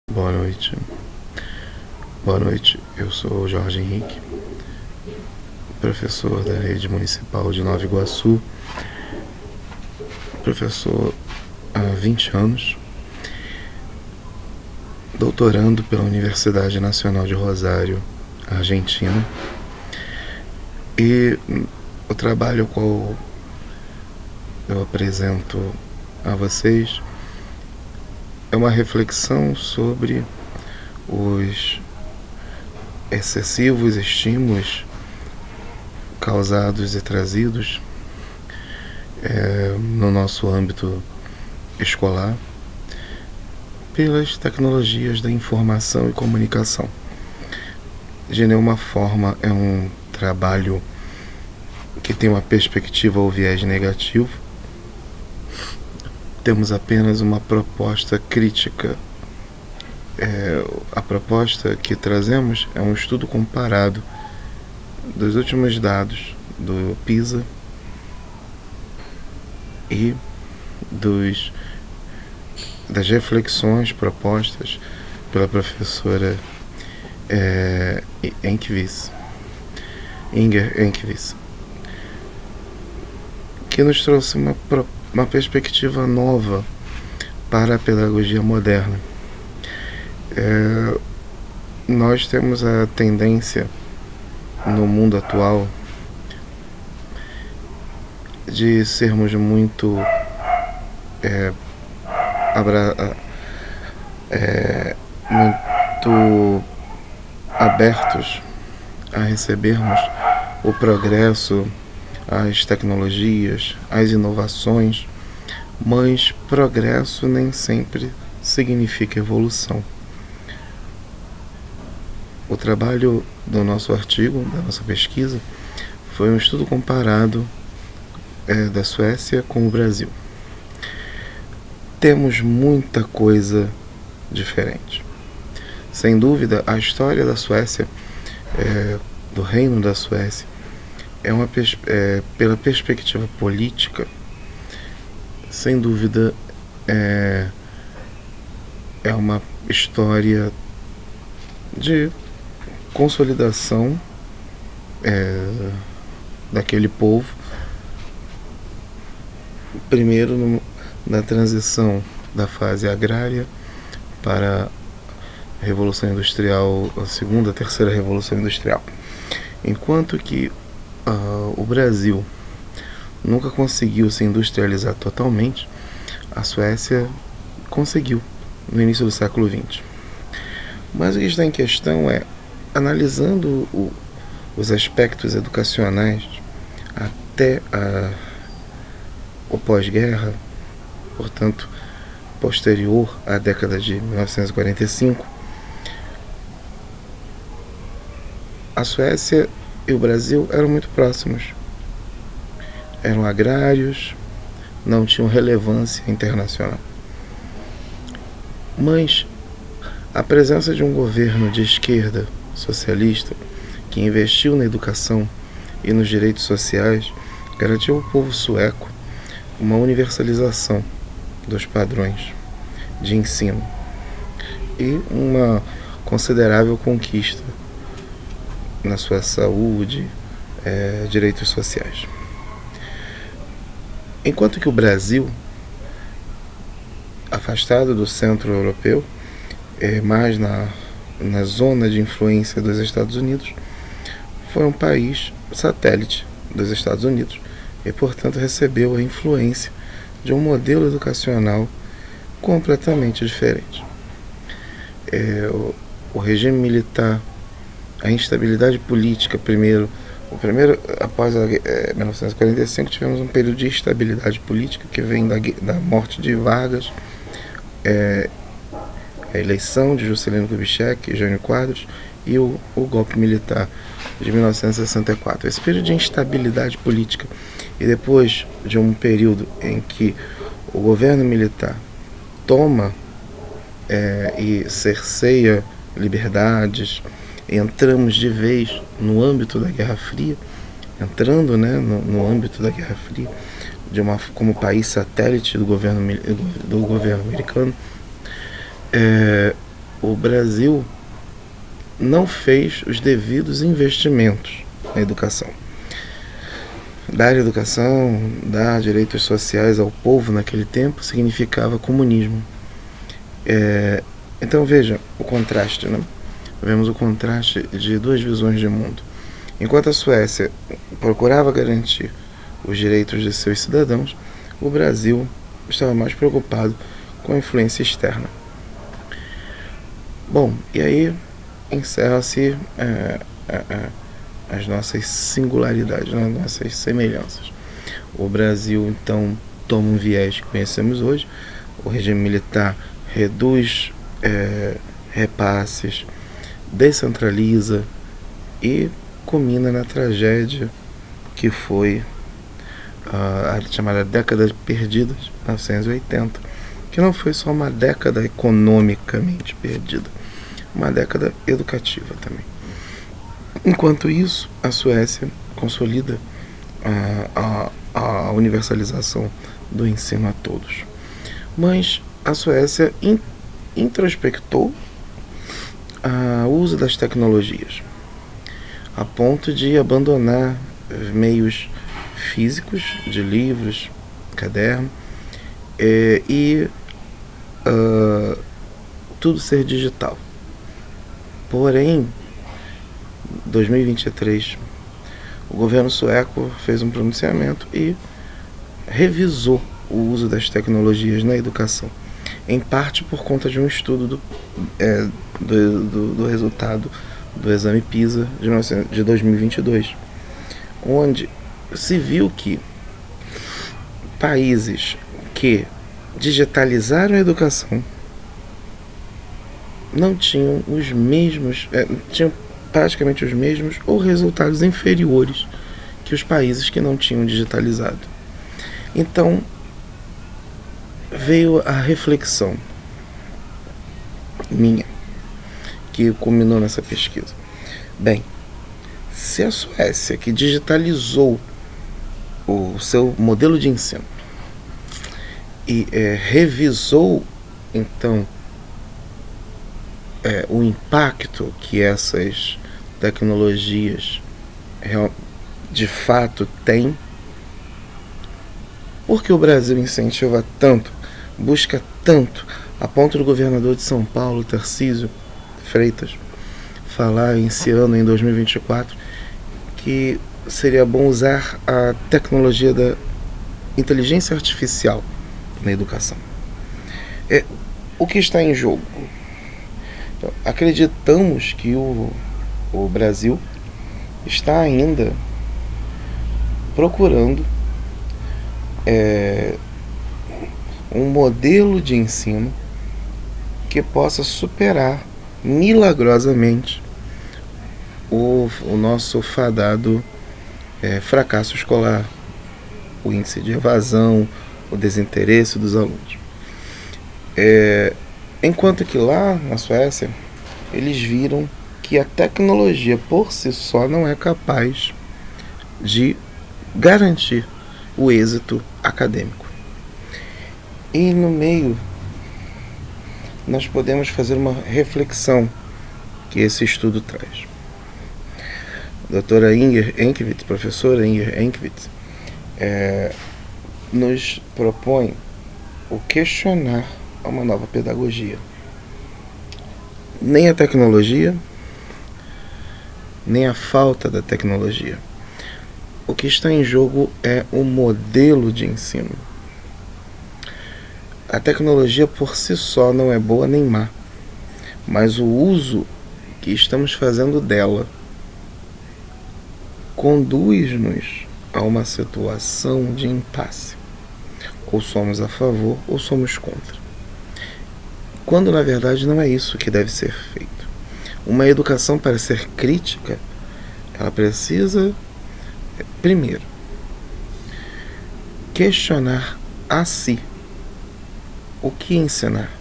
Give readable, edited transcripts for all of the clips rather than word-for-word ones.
Boa noite. Boa noite, eu sou o Jorge Henrique, professor da Rede Municipal de Nova Iguaçu, professor há 20 anos, doutorando pela Universidade Nacional de Rosário, Argentina, e o trabalho ao qual eu apresento a vocês é uma reflexão sobre os excessivos estímulos causados e trazidos no nosso âmbito escolar pelas tecnologias da informação e comunicação. De nenhuma forma é um trabalho que tem uma perspectiva ou viés negativo. Temos apenas uma proposta crítica. A proposta que trazemos é um estudo comparado dos últimos dados do PISA e das reflexões propostas pela professora Inger Enkvist, que nos trouxe uma perspectiva nova para a pedagogia moderna. Nós temos a tendência no mundo atual de sermos muito muito abertos a recebermos o progresso, as tecnologias, as inovações, mas progresso nem sempre significa evolução. O trabalho do nosso artigo, da nossa pesquisa, foi um estudo comparado da Suécia com o Brasil. Temos muita coisa diferente. Sem dúvida, a história da Suécia, do Reino da Suécia, pela perspectiva política, sem dúvida, é uma história de consolidação daquele povo, primeiro na transição da fase agrária para a Revolução Industrial, a segunda, a terceira Revolução Industrial. Enquanto que o Brasil nunca conseguiu se industrializar totalmente, a Suécia conseguiu no início do século XX. Mas o que está em questão é, analisando os aspectos educacionais até o pós-guerra, portanto, posterior à década de 1945, a Suécia e o Brasil eram muito próximos. Eram agrários, não tinham relevância internacional. Mas a presença de um governo de esquerda socialista que investiu na educação e nos direitos sociais garantiu ao povo sueco uma universalização dos padrões de ensino e uma considerável conquista na sua saúde, direitos sociais. Enquanto que o Brasil, afastado do centro europeu, mais na zona de influência dos Estados Unidos, foi um país satélite dos Estados Unidos e, portanto, recebeu a influência de um modelo educacional completamente diferente. O regime militar, a instabilidade política, após 1945, tivemos um período de instabilidade política que vem da morte de Vargas, a eleição de Juscelino Kubitschek e Jânio Quadros e o golpe militar de 1964. Esse período de instabilidade política e depois de um período em que o governo militar toma e cerceia liberdades, entramos de vez no âmbito da Guerra Fria, no âmbito da Guerra Fria, como país satélite do governo americano, o Brasil não fez os devidos investimentos na educação. Dar educação, dar direitos sociais ao povo naquele tempo significava comunismo. Então veja o contraste, né? Vemos o contraste de duas visões de mundo. Enquanto a Suécia procurava garantir os direitos de seus cidadãos, o Brasil estava mais preocupado com a influência externa. Bom, e aí encerra-se as nossas singularidades, as nossas semelhanças. O Brasil, então, toma um viés que conhecemos hoje. O regime militar reduz repasses, descentraliza e culmina na tragédia que foi a chamada década perdida, de 1980, que não foi só uma década economicamente perdida, uma década educativa também. Enquanto isso, a Suécia consolida a universalização do ensino a todos. Mas a Suécia introspectou o uso das tecnologias, a ponto de abandonar meios físicos de livros, caderno, e tudo ser digital. Porém, em 2023, o governo sueco fez um pronunciamento e revisou o uso das tecnologias na educação, em parte por conta de um estudo do resultado do exame PISA de 2022, onde se viu que países que digitalizaram a educação não tinham os mesmos, tinham praticamente os mesmos ou resultados inferiores que os países que não tinham digitalizado. Então veio a reflexão minha, que culminou nessa pesquisa. Bem, se a Suécia, que digitalizou o seu modelo de ensino e revisou, então, o impacto que essas tecnologias de fato têm, porque o Brasil incentiva tanto, busca tanto, a ponto do governador de São Paulo, Tarcísio Freitas, falar esse ano, em 2024, que seria bom usar a tecnologia da inteligência artificial na educação. O que está em jogo? Então, acreditamos que o Brasil está ainda procurando um modelo de ensino que possa superar milagrosamente o nosso fadado fracasso escolar, o índice de evasão, o desinteresse dos alunos. Enquanto que lá na Suécia, eles viram que a tecnologia por si só não é capaz de garantir o êxito acadêmico. E no meio, nós podemos fazer uma reflexão que esse estudo traz. A doutora Inger Enkvist, professora Inger Enkvist, nos propõe o questionar uma nova pedagogia. Nem a tecnologia, nem a falta da tecnologia. O que está em jogo é o modelo de ensino. A tecnologia por si só não é boa nem má, mas o uso que estamos fazendo dela conduz-nos a uma situação de impasse. Ou somos a favor ou somos contra. Quando na verdade não é isso que deve ser feito. Uma educação, para ser crítica, ela precisa, primeiro, questionar a si o que ensinar,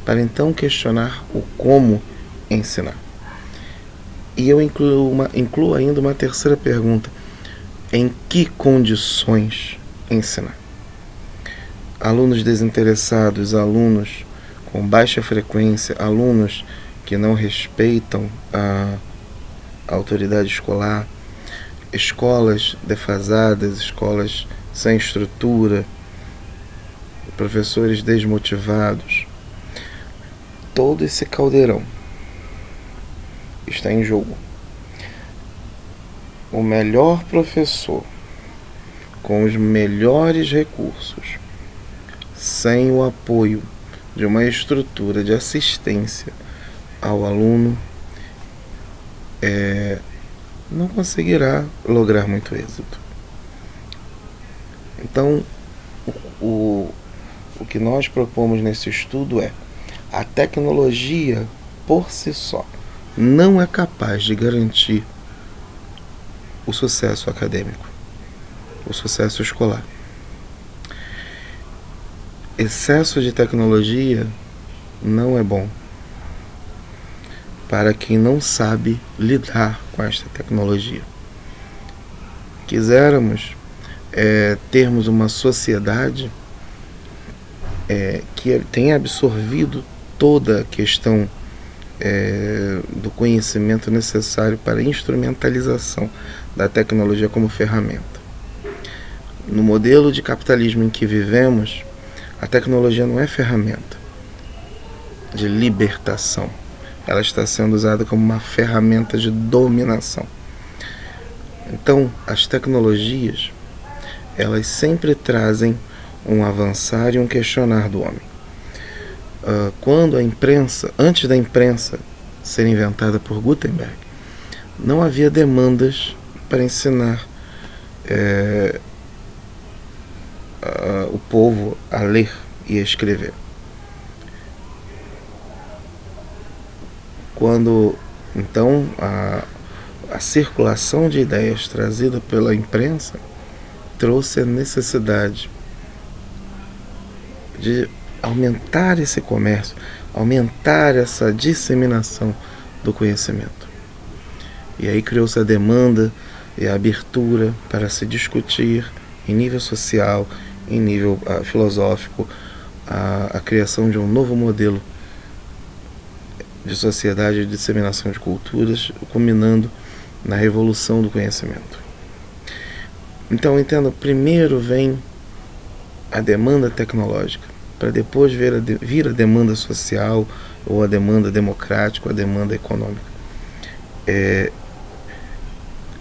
para então questionar o como ensinar. E eu incluo ainda uma terceira pergunta: em que condições ensinar? Alunos desinteressados, alunos com baixa frequência, alunos que não respeitam a autoridade escolar, escolas defasadas, escolas sem estrutura, professores desmotivados. Todo esse caldeirão está em jogo. O melhor professor, com os melhores recursos, sem o apoio de uma estrutura de assistência ao aluno, não conseguirá lograr muito êxito. Então, o que nós propomos nesse estudo é: a tecnologia por si só não é capaz de garantir o sucesso acadêmico, o sucesso escolar. Excesso de tecnologia não é bom para quem não sabe lidar com esta tecnologia. Quiséramos termos uma sociedade que tenha absorvido toda a questão do conhecimento necessário para a instrumentalização da tecnologia como ferramenta. No modelo de capitalismo em que vivemos, a tecnologia não é ferramenta de libertação. Ela está sendo usada como uma ferramenta de dominação. Então, as tecnologias, elas sempre trazem um avançar e um questionar do homem. Quando a imprensa, antes da imprensa ser inventada por Gutenberg, não havia demandas para ensinar o povo a ler e a escrever. Quando, então, a circulação de ideias trazida pela imprensa trouxe a necessidade de aumentar esse comércio, aumentar essa disseminação do conhecimento. E aí criou-se a demanda e a abertura para se discutir em nível social, em nível filosófico, a criação de um novo modelo de sociedade de disseminação de culturas, culminando na revolução do conhecimento. Então, entenda, primeiro vem a demanda tecnológica, para depois vir a demanda social, ou a demanda democrática, ou a demanda econômica.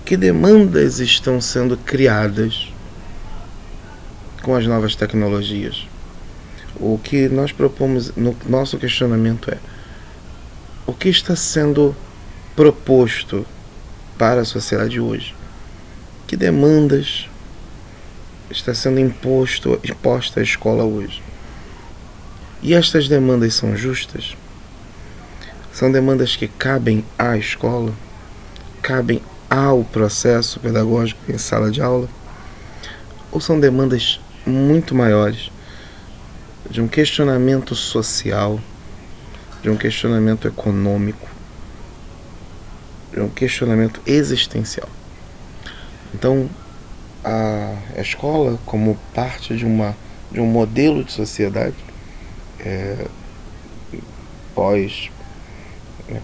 Que demandas estão sendo criadas com as novas tecnologias? O que nós propomos no nosso questionamento é: o que está sendo proposto para a sociedade hoje? Que demandas está sendo imposta à escola hoje? E estas demandas são justas? São demandas que cabem à escola? Cabem ao processo pedagógico em sala de aula? Ou são demandas muito maiores, de um questionamento social, de um questionamento econômico, de um questionamento existencial? Então, a escola, como parte de um modelo de sociedade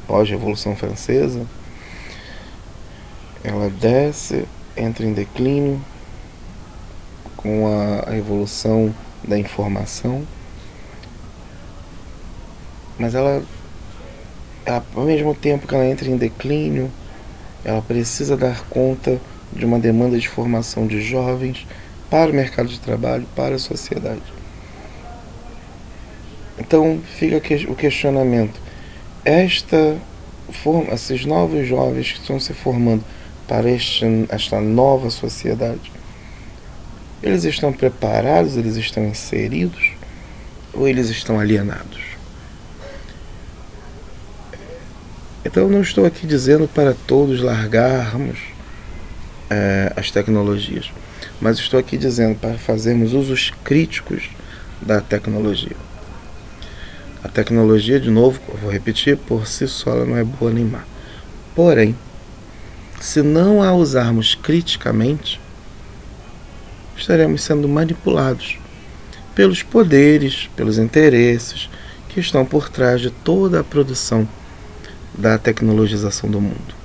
pós-Revolução Francesa, ela desce, entra em declínio com a evolução da informação, mas ela, ao mesmo tempo que ela entra em declínio, ela precisa dar conta de uma demanda de formação de jovens para o mercado de trabalho, para a sociedade. Então fica o questionamento: esses novos jovens que estão se formando para esta nova sociedade, eles estão preparados, eles estão inseridos, ou eles estão alienados? Então eu não estou aqui dizendo para todos largarmos as tecnologias, mas estou aqui dizendo para fazermos usos críticos da tecnologia. A tecnologia, de novo, eu vou repetir, por si só ela não é boa nem má. Porém, se não a usarmos criticamente, estaremos sendo manipulados pelos poderes, pelos interesses que estão por trás de toda a produção da tecnologização do mundo.